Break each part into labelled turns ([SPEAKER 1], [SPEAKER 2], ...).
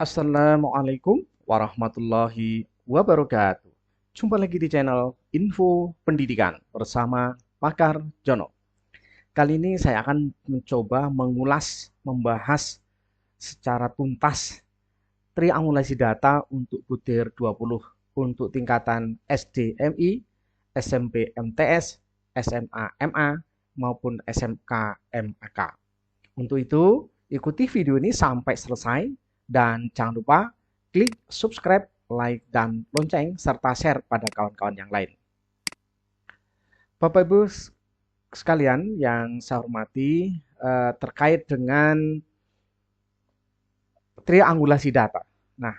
[SPEAKER 1] Assalamualaikum warahmatullahi wabarakatuh. Jumpa lagi di channel Info Pendidikan bersama Pakar Jono. Kali ini saya akan mencoba membahas secara tuntas triangulasi data untuk butir 20 untuk tingkatan SD MI, SMP MTS, SMA MA, maupun SMK MAK. Untuk itu, ikuti video ini sampai selesai dan jangan lupa klik subscribe, like, dan lonceng serta share pada kawan-kawan yang lain. Bapak Ibu sekalian yang saya hormati, terkait dengan triangulasi data. Nah,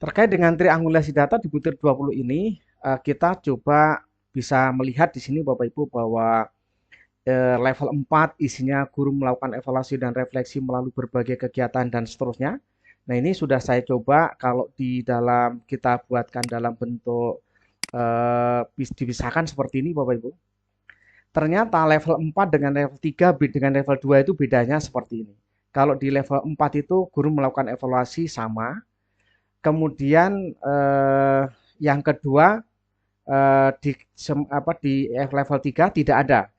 [SPEAKER 1] terkait dengan triangulasi data di butir 20 ini, kita coba bisa melihat di sini Bapak Ibu bahwa level 4 isinya guru melakukan evaluasi dan refleksi melalui berbagai kegiatan dan seterusnya. Nah, ini sudah saya coba kalau di dalam kita buatkan dalam bentuk dipisahkan seperti ini Bapak Ibu. Ternyata level 4 dengan level 3 dengan level 2 itu bedanya seperti ini. Kalau di level 4 itu guru melakukan evaluasi sama. Kemudian yang kedua di level 3 tidak ada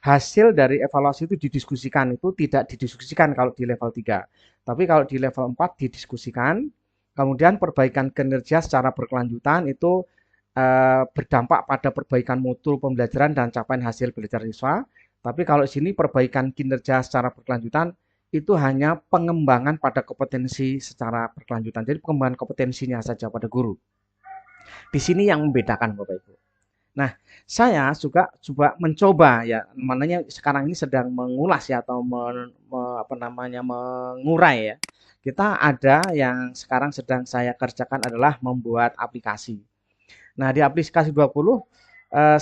[SPEAKER 1] hasil dari evaluasi itu didiskusikan, itu tidak didiskusikan kalau di level 3. Tapi kalau di level 4 didiskusikan, kemudian perbaikan kinerja secara berkelanjutan itu berdampak pada perbaikan mutu pembelajaran dan capaian hasil belajar siswa. Tapi kalau di sini perbaikan kinerja secara berkelanjutan itu hanya pengembangan pada kompetensi secara berkelanjutan. Jadi pengembangan kompetensinya saja pada guru. Di sini yang membedakan Bapak Ibu. Nah, saya juga coba mencoba ya, maknanya sekarang ini sedang mengulas ya atau mengurai ya. Kita ada yang sekarang sedang saya kerjakan adalah membuat aplikasi. Nah, di aplikasi 20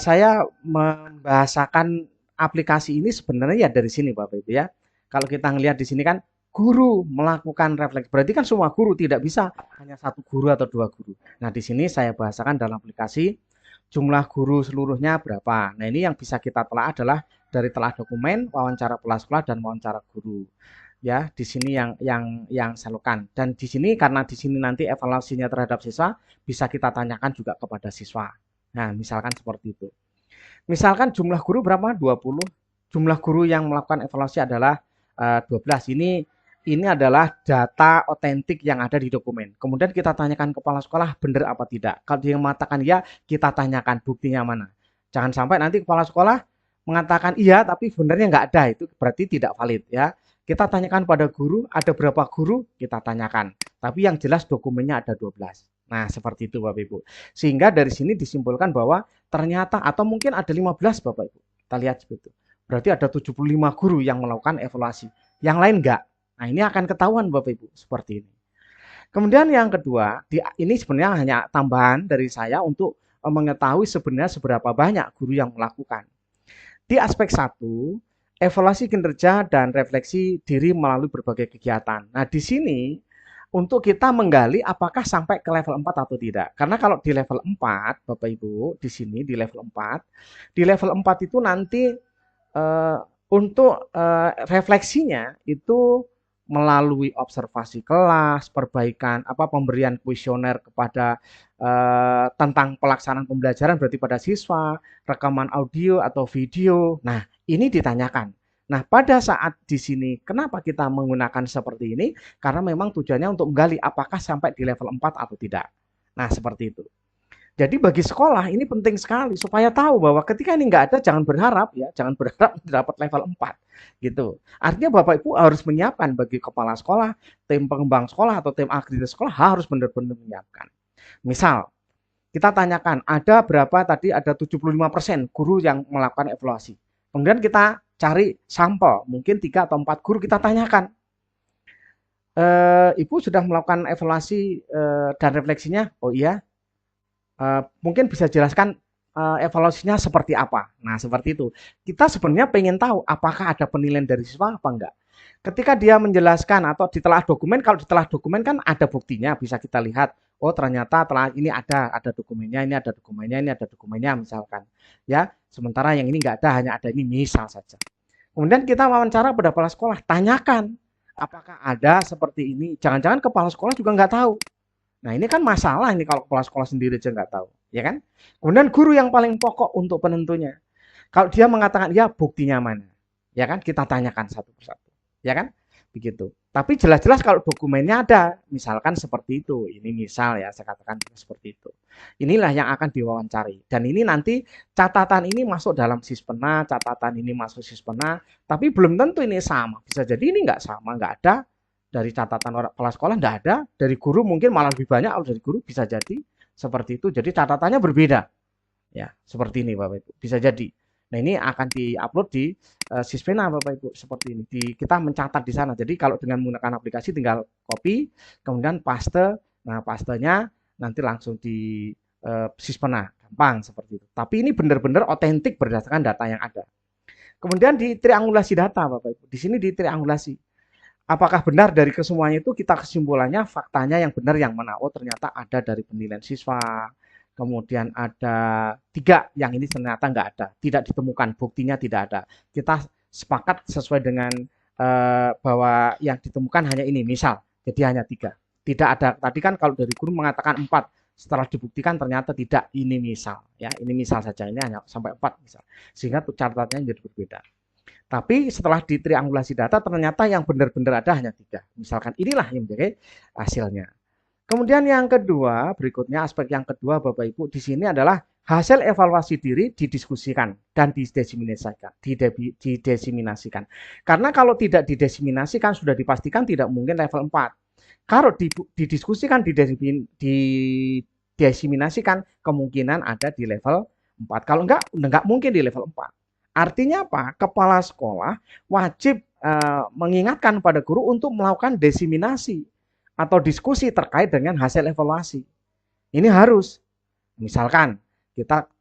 [SPEAKER 1] saya membahasakan aplikasi ini sebenarnya ya dari sini Bapak Ibu ya. Kalau kita ngelihat di sini kan guru melakukan refleksi. Berarti kan semua guru, tidak bisa hanya satu guru atau dua guru. Nah, di sini saya bahasakan dalam aplikasi jumlah guru seluruhnya berapa. Nah, ini yang bisa kita telah adalah dari telah dokumen, wawancara kepala sekolah, dan wawancara guru. Ya, di sini yang saya lakukan. Dan di sini karena di sini nanti evaluasinya terhadap siswa bisa kita tanyakan juga kepada siswa. Nah, misalkan seperti itu. Misalkan jumlah guru berapa? 20. Jumlah guru yang melakukan evaluasi adalah 12. Ini adalah data otentik yang ada di dokumen. Kemudian kita tanyakan kepala sekolah benar apa tidak. Kalau dia mengatakan ya, kita tanyakan buktinya mana. Jangan sampai nanti kepala sekolah mengatakan iya tapi benernya nggak ada, itu berarti tidak valid ya. Kita tanyakan pada guru, ada berapa guru, kita tanyakan. Tapi yang jelas dokumennya ada 12. Nah, seperti itu Bapak Ibu. Sehingga dari sini disimpulkan bahwa ternyata atau mungkin ada 15 Bapak Ibu. Kita lihat seperti itu. Berarti ada 75 guru yang melakukan evaluasi. Yang lain enggak. Nah, ini akan ketahuan Bapak Ibu seperti ini. Kemudian yang kedua, ini sebenarnya hanya tambahan dari saya untuk mengetahui sebenarnya seberapa banyak guru yang melakukan. Di aspek 1, evaluasi kinerja dan refleksi diri melalui berbagai kegiatan. Nah, di sini untuk kita menggali apakah sampai ke level 4 atau tidak. Karena kalau di level 4, Bapak Ibu, di sini di level 4 itu nanti untuk refleksinya itu melalui observasi kelas, perbaikan pemberian kuesioner kepada tentang pelaksanaan pembelajaran berarti pada siswa, rekaman audio atau video. Nah, ini ditanyakan. Nah, pada saat di sini kenapa kita menggunakan seperti ini? Karena memang tujuannya untuk menggali apakah sampai di level 4 atau tidak. Nah, seperti itu. Jadi bagi sekolah ini penting sekali supaya tahu bahwa ketika ini nggak ada jangan berharap ya, jangan berharap dapat level 4 gitu. Artinya Bapak Ibu harus menyiapkan bagi kepala sekolah, tim pengembang sekolah atau tim akreditasi sekolah harus benar-benar menyiapkan. Misal kita tanyakan ada berapa tadi ada 75% guru yang melakukan evaluasi. Kemudian kita cari sampel, mungkin 3 atau 4 guru kita tanyakan. Ibu sudah melakukan evaluasi dan refleksinya? Oh iya. Mungkin bisa jelaskan evaluasinya seperti apa. Nah, seperti itu. Kita sebenarnya pengen tahu apakah ada penilaian dari siswa apa enggak. Ketika dia menjelaskan atau ditelah dokumen, kalau ditelah dokumen kan ada buktinya, bisa kita lihat. Oh, ternyata telah ini ada dokumennya, ini ada dokumennya, ini ada dokumennya misalkan. Ya, sementara yang ini enggak ada, hanya ada ini misal saja. Kemudian kita wawancara pada kepala sekolah, tanyakan Apakah ada seperti ini? Jangan-jangan kepala sekolah juga nggak tahu. Nah ini kan masalah ini kalau kepala sekolah sendiri aja nggak tahu, ya kan? Kemudian guru yang paling pokok untuk penentunya. Kalau dia mengatakan ya buktinya mana, ya kan? Kita tanyakan satu persatu, ya kan? Begitu. Tapi jelas-jelas kalau dokumennya ada, misalkan seperti itu. Ini misal ya, saya katakan seperti itu. Inilah yang akan diwawancari. Dan ini nanti catatan ini masuk dalam Sispena, catatan ini masuk Sispena, tapi belum tentu ini sama. Bisa jadi ini nggak sama, nggak ada dari catatan orang kepala sekolah, nggak ada. Dari guru mungkin malah lebih banyak, kalau dari guru bisa jadi seperti itu. Jadi catatannya berbeda. Ya, seperti ini Bapak Ibu. Bisa jadi. Nah, ini akan diupload di Sispena Bapak Ibu seperti ini. Kita mencatat di sana. Jadi kalau dengan menggunakan aplikasi tinggal copy, kemudian paste. Nah, pastenya nanti langsung di Sispena, gampang seperti itu. Tapi ini benar-benar otentik berdasarkan data yang ada. Kemudian di triangulasi data Bapak Ibu. Di sini di triangulasi. Apakah benar dari kesemuanya itu kita kesimpulannya faktanya yang benar yang mana? Oh ternyata ada dari penilaian siswa, kemudian ada 3 yang ini ternyata nggak ada, tidak ditemukan, buktinya tidak ada. Kita sepakat sesuai dengan bahwa yang ditemukan hanya ini, misal, jadi hanya 3. Tidak ada, tadi kan kalau dari guru mengatakan 4, setelah dibuktikan ternyata tidak, ini misal, ya ini misal saja, ini hanya sampai 4 misal, sehingga catatannya jadi berbeda. Tapi setelah ditriangulasi data ternyata yang benar-benar ada hanya 3. Misalkan inilah yang menjadi hasilnya. Kemudian yang kedua, berikutnya aspek yang kedua Bapak Ibu di sini adalah hasil evaluasi diri didiskusikan dan didesiminasikan. Karena kalau tidak didesiminasikan sudah dipastikan tidak mungkin level 4. Kalau didiskusikan, didesiminasikan, kemungkinan ada di level 4. Kalau enggak mungkin di level 4. Artinya apa? Kepala sekolah wajib mengingatkan pada guru untuk melakukan desiminasi atau diskusi terkait dengan hasil evaluasi. Ini harus. Misalkan kita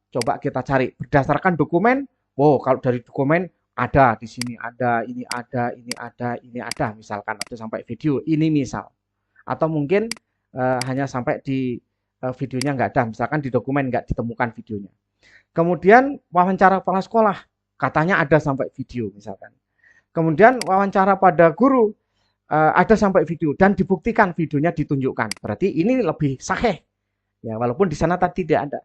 [SPEAKER 1] cari berdasarkan dokumen. Wow, kalau dari dokumen ada di sini ada, ini ada, ini ada, ini ada. Misalkan atau sampai video. Ini misal. Atau mungkin hanya sampai di videonya nggak ada. Misalkan di dokumen nggak ditemukan videonya. Kemudian wawancara kepala sekolah. Katanya ada sampai video misalkan. Kemudian wawancara pada guru ada sampai video dan dibuktikan videonya ditunjukkan. Berarti ini lebih sahih. Ya, walaupun di sana tadi tidak ada.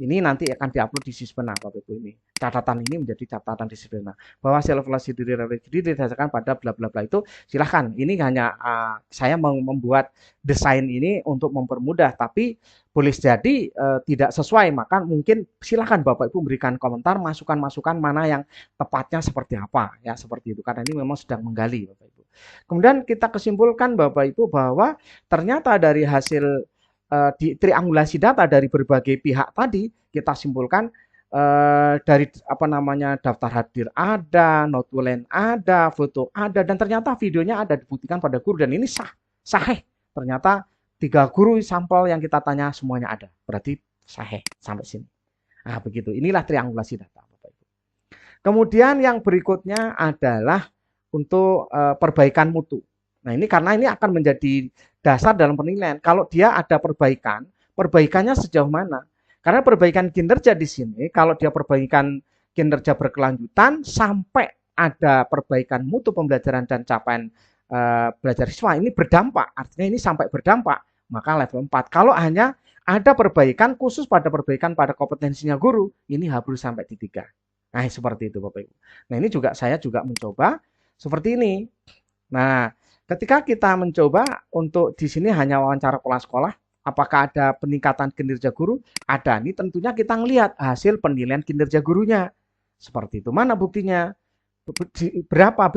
[SPEAKER 1] Ini nanti akan diupload di Sispena Bapak Ibu ini. Catatan ini menjadi catatan di Sispena. Bahwa hasil evaluasi diri didasarkan pada bla bla bla itu silahkan. Ini hanya saya membuat desain ini untuk mempermudah, tapi boleh jadi tidak sesuai, maka mungkin silahkan Bapak Ibu memberikan komentar, masukan-masukan mana yang tepatnya seperti apa, ya seperti itu. Karena ini memang sedang menggali Bapak Ibu. Kemudian kita kesimpulkan Bapak Ibu bahwa ternyata dari hasil di triangulasi data dari berbagai pihak tadi kita simpulkan dari daftar hadir ada, notulen ada, foto ada, dan ternyata videonya ada dibuktikan pada guru dan ini sahih. Ternyata 3 guru sampel yang kita tanya semuanya ada, berarti sahih sampai sini. Nah begitu, inilah triangulasi data Bapak Ibu. Kemudian yang berikutnya adalah untuk perbaikan mutu. Nah ini karena ini akan menjadi dasar dalam penilaian. Kalau dia ada perbaikan, perbaikannya sejauh mana? Karena perbaikan kinerja di sini, kalau dia perbaikan kinerja berkelanjutan sampai ada perbaikan mutu pembelajaran dan capaian belajar siswa, ini berdampak. Artinya ini sampai berdampak, maka level 4. Kalau hanya ada perbaikan khusus pada perbaikan pada kompetensinya guru, ini harus sampai di 3. Nah seperti itu Bapak Ibu. Nah ini juga saya juga mencoba seperti ini. Nah ketika kita mencoba untuk di sini hanya wawancara kepala sekolah, apakah ada peningkatan kinerja guru? Ada. Ini tentunya kita melihat hasil penilaian kinerja gurunya. Seperti itu. Mana buktinya? Seberapa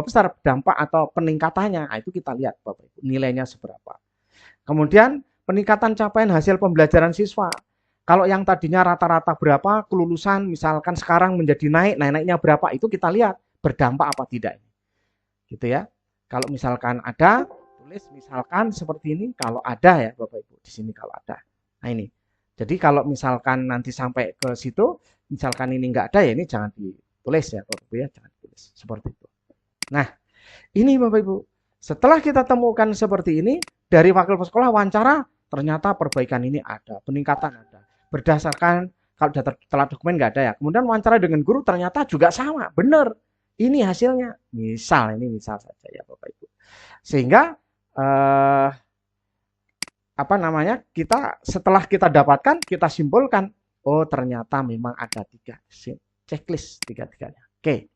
[SPEAKER 1] besar dampak atau peningkatannya? Nah, itu kita lihat Bapak Ibu, nilainya seberapa. Kemudian peningkatan capaian hasil pembelajaran siswa. Kalau yang tadinya rata-rata berapa, kelulusan misalkan sekarang menjadi naiknya berapa, itu kita lihat berdampak apa tidak. Gitu ya. Kalau misalkan ada, tulis misalkan seperti ini. Kalau ada ya Bapak Ibu, di sini kalau ada. Nah ini. Jadi kalau misalkan nanti sampai ke situ, misalkan ini nggak ada ya ini jangan ditulis ya Bapak Ibu ya, jangan ditulis. Seperti itu. Nah, ini Bapak Ibu. Setelah kita temukan seperti ini, dari wakil sekolah wawancara, ternyata perbaikan ini ada, peningkatan ada. Berdasarkan, kalau telah dokumen nggak ada ya. Kemudian wawancara dengan guru ternyata juga sama, benar. Ini hasilnya. Misal, ini misal saja ya Bapak Ibu. Sehingga eh, apa namanya, kita setelah kita dapatkan, kita simpulkan, oh ternyata memang ada tiga checklist tiga-tiganya. Oke,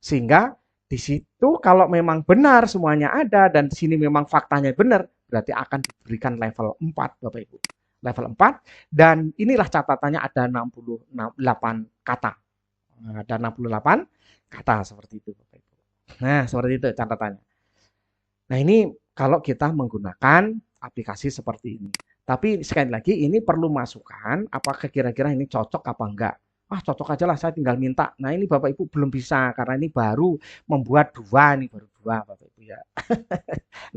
[SPEAKER 1] sehingga di situ kalau memang benar semuanya ada dan di sini memang faktanya benar, berarti akan diberikan level 4 Bapak Ibu. Level 4 dan inilah catatannya ada 68 kata. Ada 68 kata seperti itu Bapak Ibu. Nah, seperti itu catatannya. Nah, ini kalau kita menggunakan aplikasi seperti ini. Tapi sekali lagi ini perlu masukan, apakah kira-kira ini cocok apa enggak. Ah, cocok aja lah, saya tinggal minta. Nah, ini Bapak Ibu belum bisa karena ini baru membuat dua nih, baru dua Bapak Ibu ya.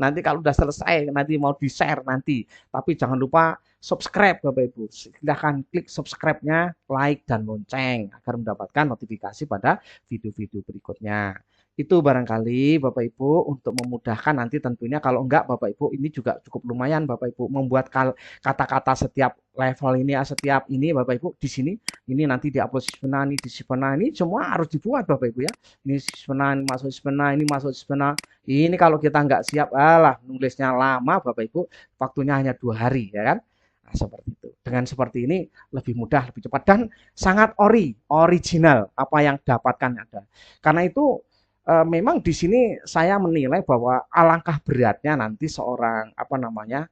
[SPEAKER 1] Nanti kalau udah selesai, nanti mau di-share nanti. Tapi jangan lupa subscribe Bapak Ibu. Silahkan klik subscribe-nya, like, dan lonceng agar mendapatkan notifikasi pada video-video berikutnya. Itu barangkali Bapak Ibu untuk memudahkan nanti tentunya kalau enggak Bapak Ibu ini juga cukup lumayan Bapak Ibu membuat kata-kata setiap level ini setiap ini Bapak Ibu di sini ini nanti diupload sisbena ini di sisbena ini semua harus dibuat Bapak Ibu ya. Ini sisbena ini masuk sisbena ini masuk sisbena. Ini kalau kita enggak siap alah nulisnya lama Bapak Ibu waktunya hanya 2 hari ya kan. Nah, seperti itu. Dengan seperti ini lebih mudah, lebih cepat dan sangat original apa yang dapatkan ada. Karena itu memang di sini saya menilai bahwa alangkah beratnya nanti seorang apa namanya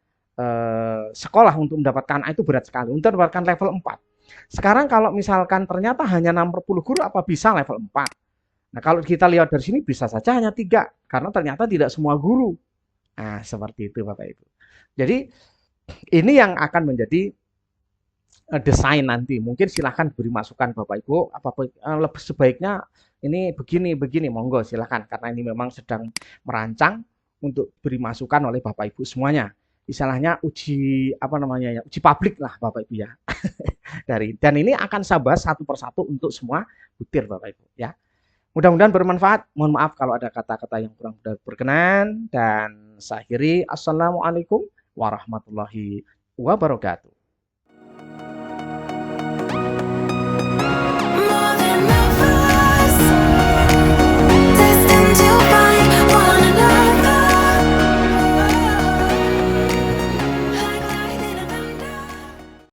[SPEAKER 1] sekolah untuk mendapatkan A itu berat sekali untuk mendapatkan level 4. Sekarang kalau misalkan ternyata hanya 60 guru apa bisa level 4? Nah, kalau kita lihat dari sini bisa saja hanya 3 karena ternyata tidak semua guru. Nah, seperti itu Bapak Ibu. Jadi ini yang akan menjadi desain nanti. Mungkin silahkan beri masukan Bapak Ibu. Apa lebih sebaiknya ini begini, monggo silahkan. Karena ini memang sedang merancang untuk beri masukan oleh Bapak Ibu semuanya. Istilahnya uji apa namanya ya, uji publik lah Bapak Ibu ya. Dan ini akan saya bahas satu persatu untuk semua butir Bapak Ibu ya. Mudah-mudahan bermanfaat. Mohon maaf kalau ada kata-kata yang kurang berkenan dan saya akhiri. Assalamualaikum warahmatullahi wabarakatuh.